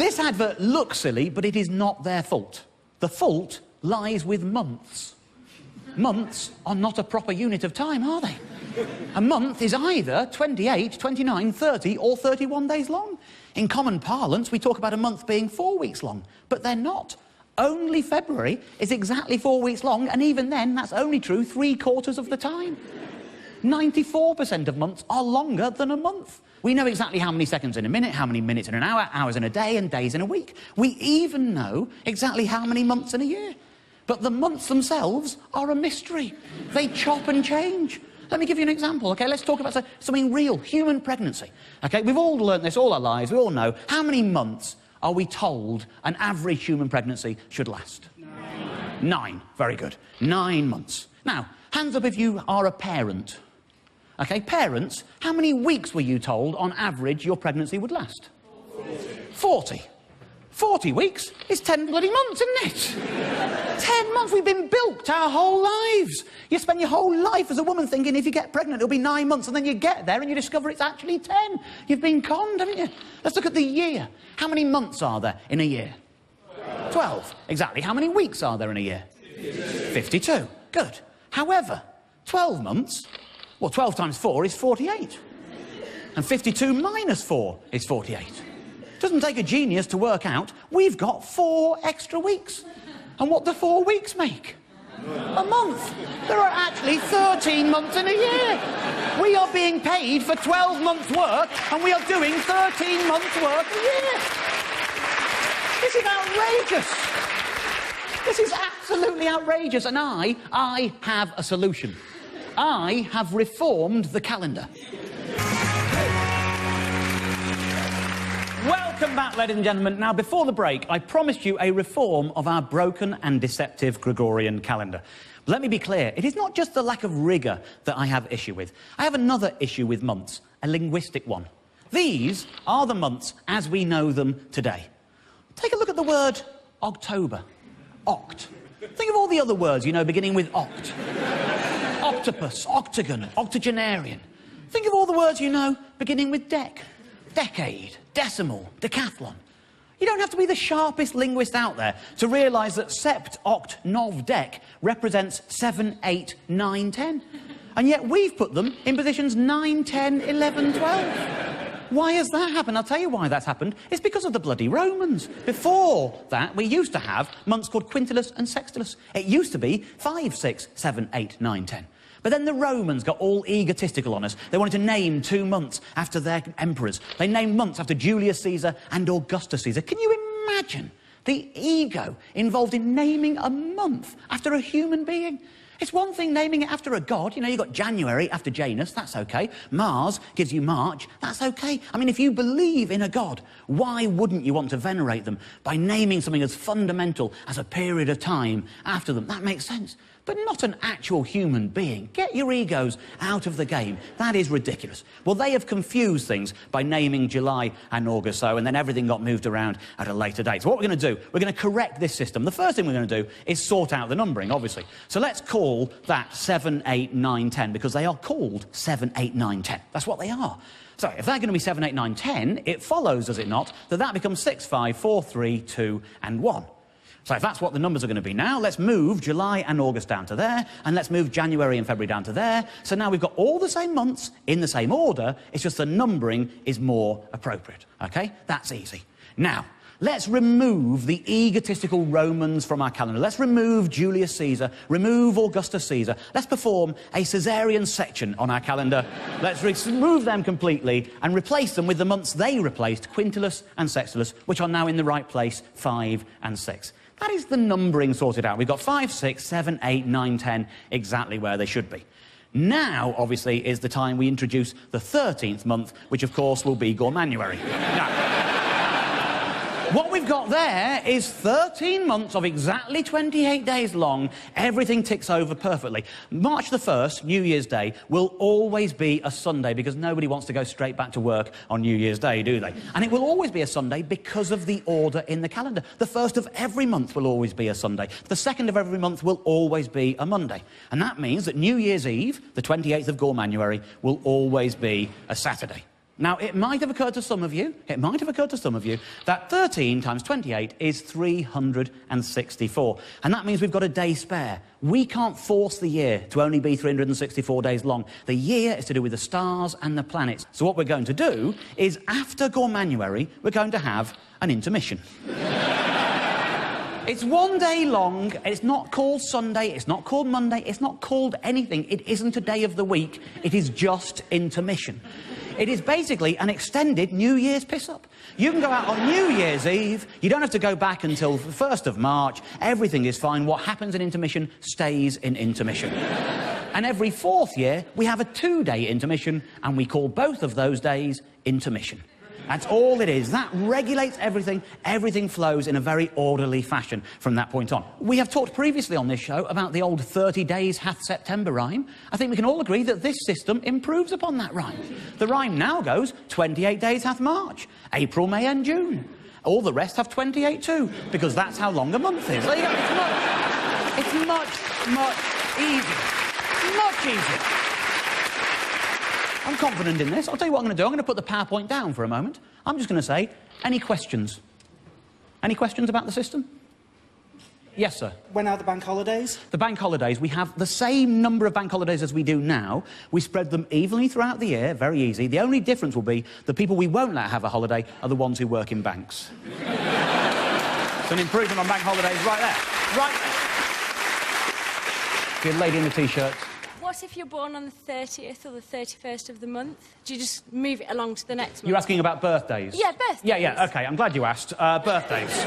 This advert looks silly, but it is not their fault. The fault lies with months. Months are not a proper unit of time, are they? A month is either 28, 29, 30 or 31 days long. In common parlance, we talk about a month being 4 weeks long, but they're not. Only February is exactly 4 weeks long, and even then, that's only true 3/4 of the time. 94% of months are longer than a month. We know exactly how many seconds in a minute, how many minutes in an hour, hours in a day, and days in a week. We even know exactly how many months in a year. But the months themselves are a mystery. They chop and change. Let me give you an example, OK? Let's talk about something real, human pregnancy. OK, we've all learnt this all our lives. We all know. How many months are we told an average human pregnancy should last? 9. 9. Very good. 9 months. Now, hands up if you are a parent. OK, parents, how many weeks were you told on average your pregnancy would last? 40. 40 weeks is 10 bloody months, isn't it? 10 months. We've been bilked our whole lives. You spend your whole life as a woman thinking if you get pregnant it'll be 9 months, and then you get there and you discover it's actually 10. You've been conned, haven't you? Let's look at the year. How many months are there in a year? 12. Exactly. How many weeks are there in a year? 52. Good. However, 12 months, well, 12 times 4 is 48. And 52 minus 4 is 48. Doesn't take a genius to work out we've got 4 extra weeks. And what do 4 weeks make? A month. There are actually 13 months in a year. We are being paid for 12 months' work, and we are doing 13 months' work a year. This is outrageous. This is absolutely outrageous, and I have a solution. I have reformed the calendar. Welcome back, ladies and gentlemen. Now, before the break, I promised you a reform of our broken and deceptive Gregorian calendar. But let me be clear, it is not just the lack of rigour that I have issue with. I have another issue with months, a linguistic one. These are the months as we know them today. Take a look at the word October. Oct. Think of all the other words you know beginning with oct. Octopus, octagon, octogenarian. Think of all the words you know beginning with dec. Decade, decimal, decathlon. You don't have to be the sharpest linguist out there to realise that sept, oct, nov, dec represents 7, 8, 9, 10. And yet we've put them in positions 9, 10, 11, 12. Why has that happened? I'll tell you why that's happened. It's because of the bloody Romans. Before that, we used to have months called quintilis and sextilis. It used to be 5, 6, 7, 8, 9, 10. But then the Romans got all egotistical on us. They wanted to name 2 months after their emperors. They named months after Julius Caesar and Augustus Caesar. Can you imagine the ego involved in naming a month after a human being? It's one thing naming it after a god. You know, you've got January after Janus, that's OK. Mars gives you March, that's OK. I mean, if you believe in a god, why wouldn't you want to venerate them by naming something as fundamental as a period of time after them? That makes sense. But not an actual human being. Get your egos out of the game. That is ridiculous. Well, they have confused things by naming July and August so, and then everything got moved around at a later date. So what we're going to do, we're going to correct this system. The first thing we're going to do is sort out the numbering, obviously. So let's call that 7, 8, 9, 10, because they are called 7, 8, 9, 10. That's what they are. So if they're going to be 7, 8, 9, 10, it follows, does it not, that that becomes 6, 5, 4, 3, 2, and 1. So if that's what the numbers are going to be now, let's move July and August down to there, and let's move January and February down to there. So now we've got all the same months in the same order, it's just the numbering is more appropriate. OK? That's easy. Now, let's remove the egotistical Romans from our calendar. Let's remove Julius Caesar, remove Augustus Caesar. Let's perform a Caesarean section on our calendar. Let's remove them completely and replace them with the months they replaced, quintilis and sextilis, which are now in the right place, 5 and 6. That is the numbering sorted out. We've got 5, 6, 7, 8, 9, 10, exactly where they should be. Now, obviously, is the time we introduce the 13th month, which, of course, will be Gormanuary. Now, what we've got there is 13 months of exactly 28 days long. Everything ticks over perfectly. March the 1st, New Year's Day, will always be a Sunday because nobody wants to go straight back to work on New Year's Day, do they? And it will always be a Sunday because of the order in the calendar. The 1st of every month will always be a Sunday. The 2nd of every month will always be a Monday. And that means that New Year's Eve, the 28th of Gormanuary, will always be a Saturday. Now, it might have occurred to some of you, that 13 times 28 is 364. And that means we've got a day spare. We can't force the year to only be 364 days long. The year is to do with the stars and the planets. So what we're going to do is, after Gormanuary, we're going to have an intermission. It's 1 day long, and it's not called Sunday, it's not called Monday, it's not called anything. It isn't a day of the week, it is just intermission. It is basically an extended New Year's piss-up. You can go out on New Year's Eve, you don't have to go back until the 1st of March, everything is fine. What happens in intermission stays in intermission. And every 4th year, we have a 2-day intermission, and we call both of those days intermission. That's all it is. That regulates everything. Everything flows in a very orderly fashion from that point on. We have talked previously on this show about the old 30 days hath September rhyme. I think we can all agree that this system improves upon that rhyme. The rhyme now goes 28 days hath March, April, May and June. All the rest have 28 too, because that's how long a month is. There you go. It's much easier. Much easier. I'm confident in this. I'll tell you what I'm going to do. I'm going to put the PowerPoint down for a moment. I'm just going to say, any questions? Any questions about the system? Yes, sir. When are the bank holidays? The bank holidays, we have the same number of bank holidays as we do now. We spread them evenly throughout the year, very easy. The only difference will be the people we won't let have a holiday are the ones who work in banks. It's an improvement on bank holidays right there. Good lady in the T-shirt. What if you're born on the 30th or the 31st of the month? Do you just move it along to the next month? You're asking about birthdays? Yeah, birthdays. Yeah, OK, I'm glad you asked. Birthdays.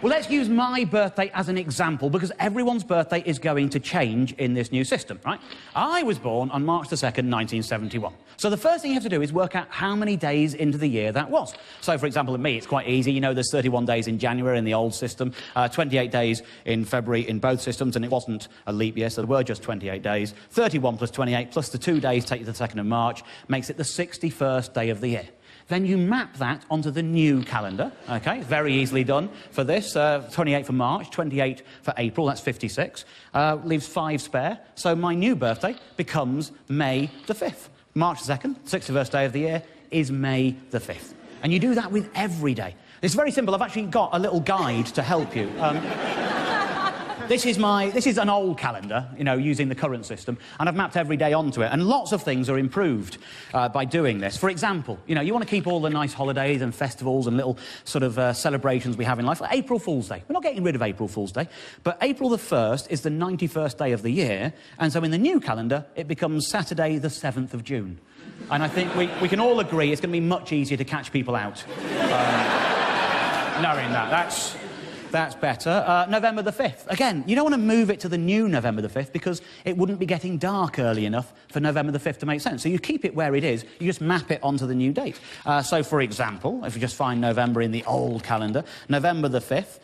Well, let's use my birthday as an example, because everyone's birthday is going to change in this new system, right? I was born on March the 2nd, 1971. So the first thing you have to do is work out how many days into the year that was. So, for example, in me, it's quite easy. You know, there's 31 days in January in the old system, 28 days in February in both systems, and it wasn't a leap year, so there were just 28 days. 31 plus 28 plus the 2 days take you to the 2nd of March, makes it the 61st day of the year. Then you map that onto the new calendar, OK? Very easily done for this. 28 for March, 28 for April, that's 56. Leaves 5 spare. So my new birthday becomes May the 5th. March the 2nd, 61st day of the year, is May the 5th. And you do that with every day. It's very simple. I've actually got a little guide to help you. This is an old calendar, you know, using the current system, and I've mapped every day onto it, and lots of things are improved by doing this. For example, you know, you want to keep all the nice holidays and festivals and little sort of celebrations we have in life. Like April Fool's Day. We're not getting rid of April Fool's Day, but April the 1st is the 91st day of the year, and so in the new calendar, it becomes Saturday the 7th of June. And I think we can all agree it's going to be much easier to catch people out. Knowing that. That's better. November the 5th. Again, you don't want to move it to the new November the 5th because it wouldn't be getting dark early enough for November the 5th to make sense. So you keep it where it is, you just map it onto the new date. So, for example, if you just find November in the old calendar, November the 5th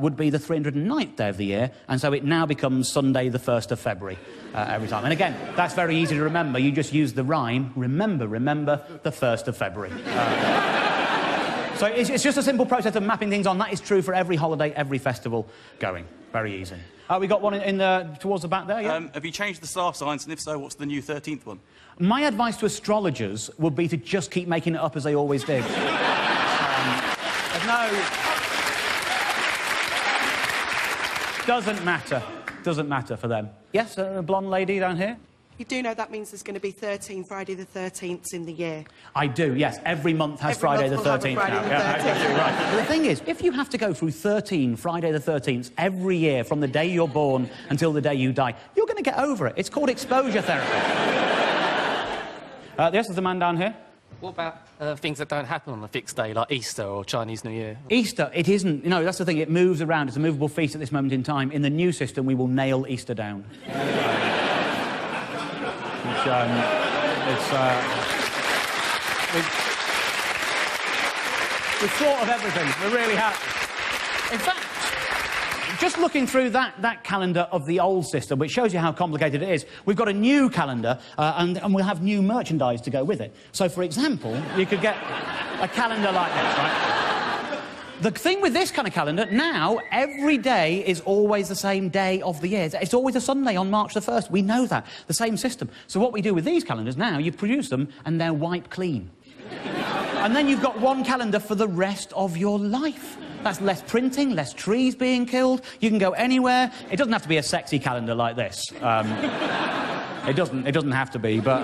would be the 309th day of the year, and so it now becomes Sunday the 1st of February every time. And again, that's very easy to remember. You just use the rhyme, remember the 1st of February. So it's just a simple process of mapping things on. That is true for every holiday, every festival going. Very easy. We got one towards the back there, yeah? Have you changed the star signs, and if so, what's the new 13th one? My advice to astrologers would be to just keep making it up as they always did. Doesn't matter for them. Yes, a blonde lady down here? You do know that means there's going to be 13 Friday the 13th in the year? I do, yes. Every month has Friday the 13th now. Yeah, right. But the thing is, if you have to go through 13 Friday the 13th every year from the day you're born until the day you die, you're going to get over it. It's called exposure therapy. Yes, there's a man down here. What about things that don't happen on a fixed day, like Easter or Chinese New Year? Easter, it isn't. You know, that's the thing. It moves around. It's a movable feast at this moment in time. In the new system, we will nail Easter down. We've thought of everything. We really have. In fact, just looking through that calendar of the old system, which shows you how complicated it is, we've got a new calendar, and we'll have new merchandise to go with it. So, for example, you could get a calendar like this, right? The thing with this kind of calendar, now, every day is always the same day of the year. It's always a Sunday on March the 1st. We know that. The same system. So what we do with these calendars now, you produce them and they're wipe clean. And then you've got one calendar for the rest of your life. That's less printing, less trees being killed. You can go anywhere. It doesn't have to be a sexy calendar like this. It doesn't have to be, but...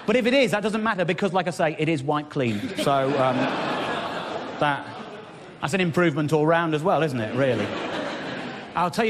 But if it is, that doesn't matter because, like I say, it is wipe clean. So, that's an improvement all round as well, isn't it, really? I'll tell you...